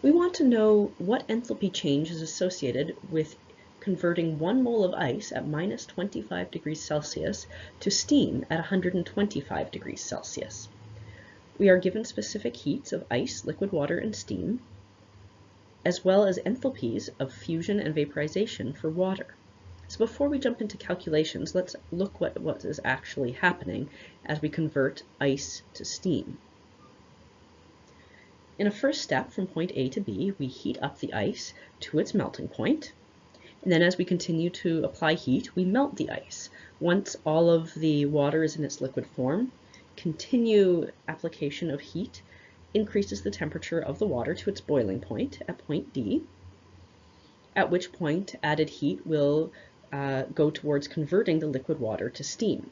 We want to know what enthalpy change is associated with converting 1 mole of ice at minus 25 degrees Celsius to steam at 125 degrees Celsius. We are given specific heats of ice, liquid water, and steam, as well as enthalpies of fusion and vaporization for water. So before we jump into calculations, let's look what is actually happening as we convert ice to steam. In a first step from point A to B, we heat up the ice to its melting point. And then as we continue to apply heat, we melt the ice. Once all of the water is in its liquid form, continued application of heat increases the temperature of the water to its boiling point at point D, at which point added heat will go towards converting the liquid water to steam.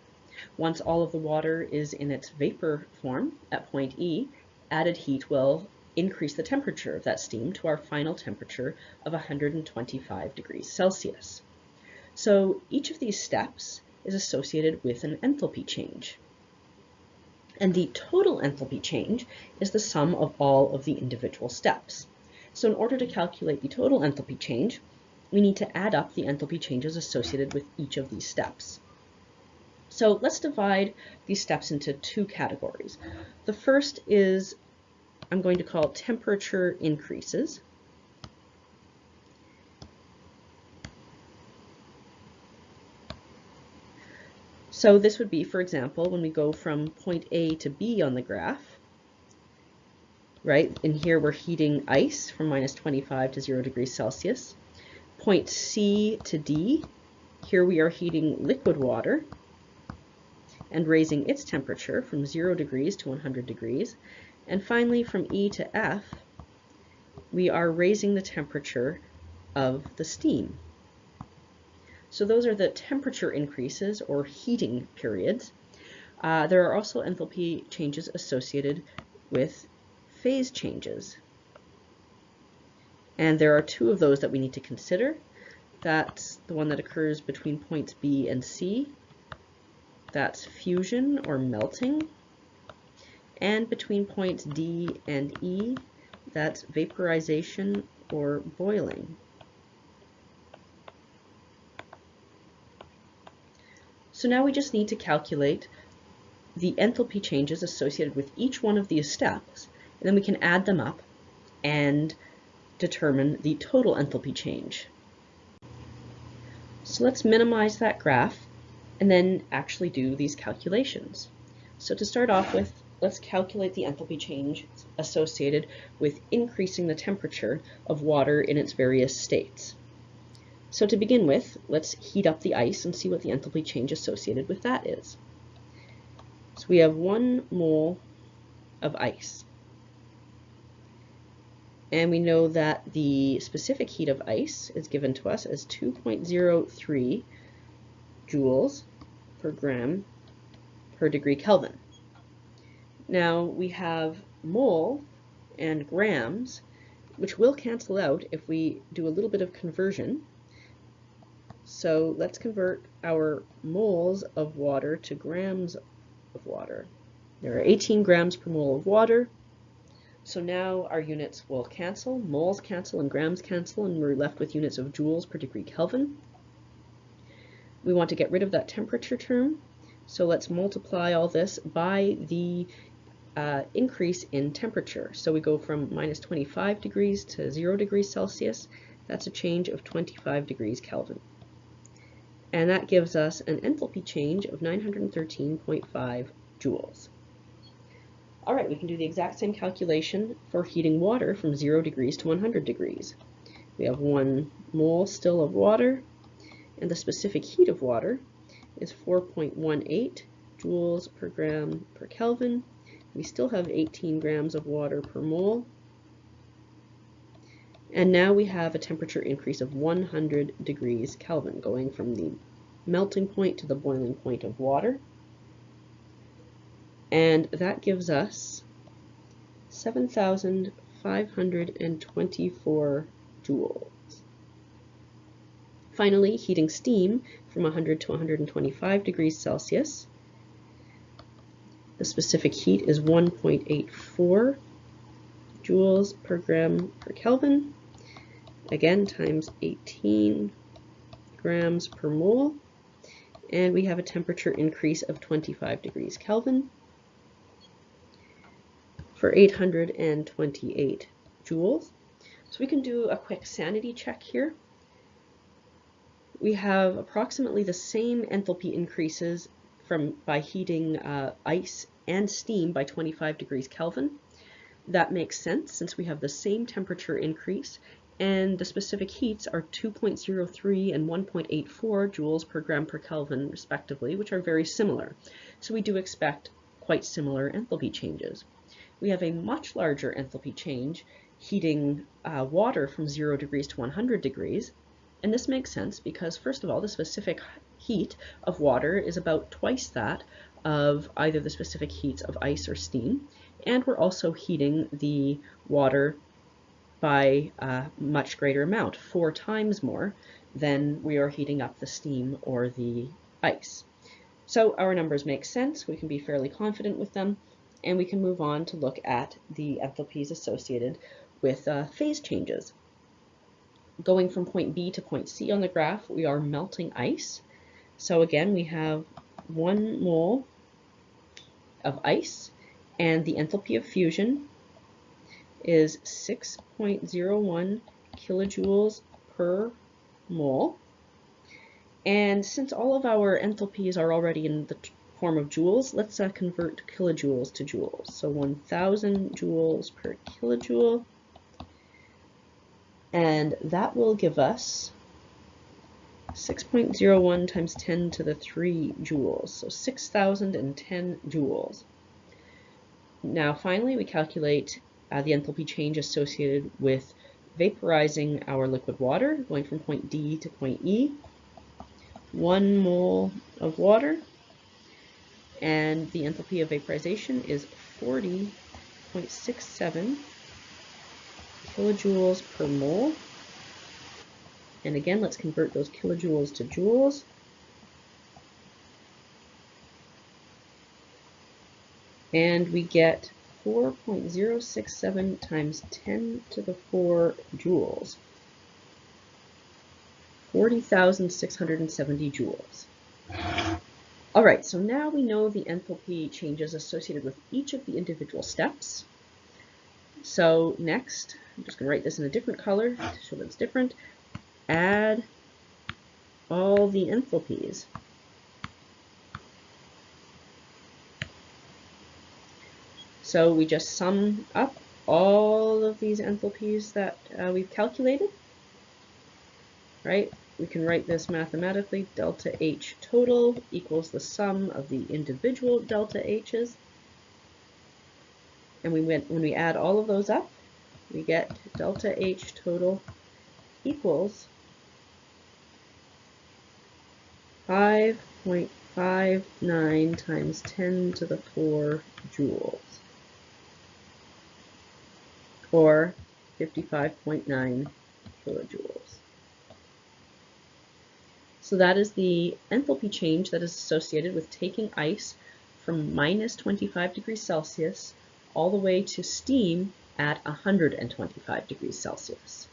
Once all of the water is in its vapor form at point E, added heat will increase the temperature of that steam to our final temperature of 125 degrees Celsius. So each of these steps is associated with an enthalpy change. And the total enthalpy change is the sum of all of the individual steps. So in order to calculate the total enthalpy change, we need to add up the enthalpy changes associated with each of these steps. So let's divide these steps into two categories. The first is I'm going to call temperature increases. So this would be, for example, when we go from point A to B on the graph, right? In here we're heating ice from minus 25 to 0 degrees Celsius. Point C to D, here we are heating liquid water and raising its temperature from 0 degrees to 100 degrees. And finally, from E to F, we are raising the temperature of the steam. So those are the temperature increases or heating periods. There are also enthalpy changes associated with phase changes. And there are two of those that we need to consider. That's the one that occurs between points B and C. That's fusion or melting. And between points D and E, that's vaporization or boiling. So now we just need to calculate the enthalpy changes associated with each one of these steps, and then we can add them up and determine the total enthalpy change. So let's minimize that graph and then actually do these calculations. So to start off with, let's calculate the enthalpy change associated with increasing the temperature of water in its various states. So to begin with, let's heat up the ice and see what the enthalpy change associated with that is. So we have 1 mole of ice. And we know that the specific heat of ice is given to us as 2.03 joules per gram per degree Kelvin. Now we have mole and grams, which will cancel out if we do a little bit of conversion. So let's convert our moles of water to grams of water. There are 18 grams per mole of water. So now our units will cancel, moles cancel and grams cancel, and we're left with units of joules per degree Kelvin. We want to get rid of that temperature term, so let's multiply all this by the increase in temperature. So we go from minus 25 degrees to 0 degrees Celsius. That's a change of 25 degrees Kelvin. And that gives us an enthalpy change of 913.5 joules. All right, we can do the exact same calculation for heating water from 0 degrees to 100 degrees. We have 1 mole still of water, and the specific heat of water is 4.18 joules per gram per Kelvin. We still have 18 grams of water per mole. And now we have a temperature increase of 100 degrees Kelvin, going from the melting point to the boiling point of water. And that gives us 7,524 joules. Finally, heating steam from 100 to 125 degrees Celsius. The specific heat is 1.84 joules per gram per Kelvin, again times 18 grams per mole, and we have a temperature increase of 25 degrees Kelvin for 828 joules. So we can do a quick sanity check here. We have approximately the same enthalpy increases by heating ice and steam by 25 degrees Kelvin. That makes sense since we have the same temperature increase and the specific heats are 2.03 and 1.84 joules per gram per Kelvin respectively, which are very similar. So we do expect quite similar enthalpy changes. We have a much larger enthalpy change heating water from 0 degrees to 100 degrees. And this makes sense because, first of all, the specific heat of water is about twice that of either the specific heats of ice or steam. And we're also heating the water by a much greater amount, 4 times more than we are heating up the steam or the ice. So our numbers make sense. We can be fairly confident with them. And we can move on to look at the enthalpies associated with phase changes. Going from point B to point C on the graph, we are melting ice. So again, we have 1 mole of ice, and the enthalpy of fusion is 6.01 kilojoules per mole. And since all of our enthalpies are already in the form of joules, let's convert kilojoules to joules. So 1000 joules per kilojoule, and that will give us 6.01 times 10 to the 3 joules, so 6010 joules. Now finally we calculate the enthalpy change associated with vaporizing our liquid water, going from point D to point E. 1 mole of water, and the enthalpy of vaporization is 40.67 kilojoules per mole. And again, let's convert those kilojoules to joules. And we get 4.067 times 10 to the 4 joules. 40,670 joules. All right, so now we know the enthalpy changes associated with each of the individual steps. So next, I'm just going to write this in a different color to show that it's different. Add all the enthalpies. So we just sum up all of these enthalpies that we've calculated, right? We can write this mathematically. Delta H total equals the sum of the individual delta H's. And when we add all of those up, we get delta H total equals 5.59 times 10 to the 4 joules, or 55.9 kilojoules. So that is the enthalpy change that is associated with taking ice from minus 25 degrees Celsius all the way to steam at 125 degrees Celsius.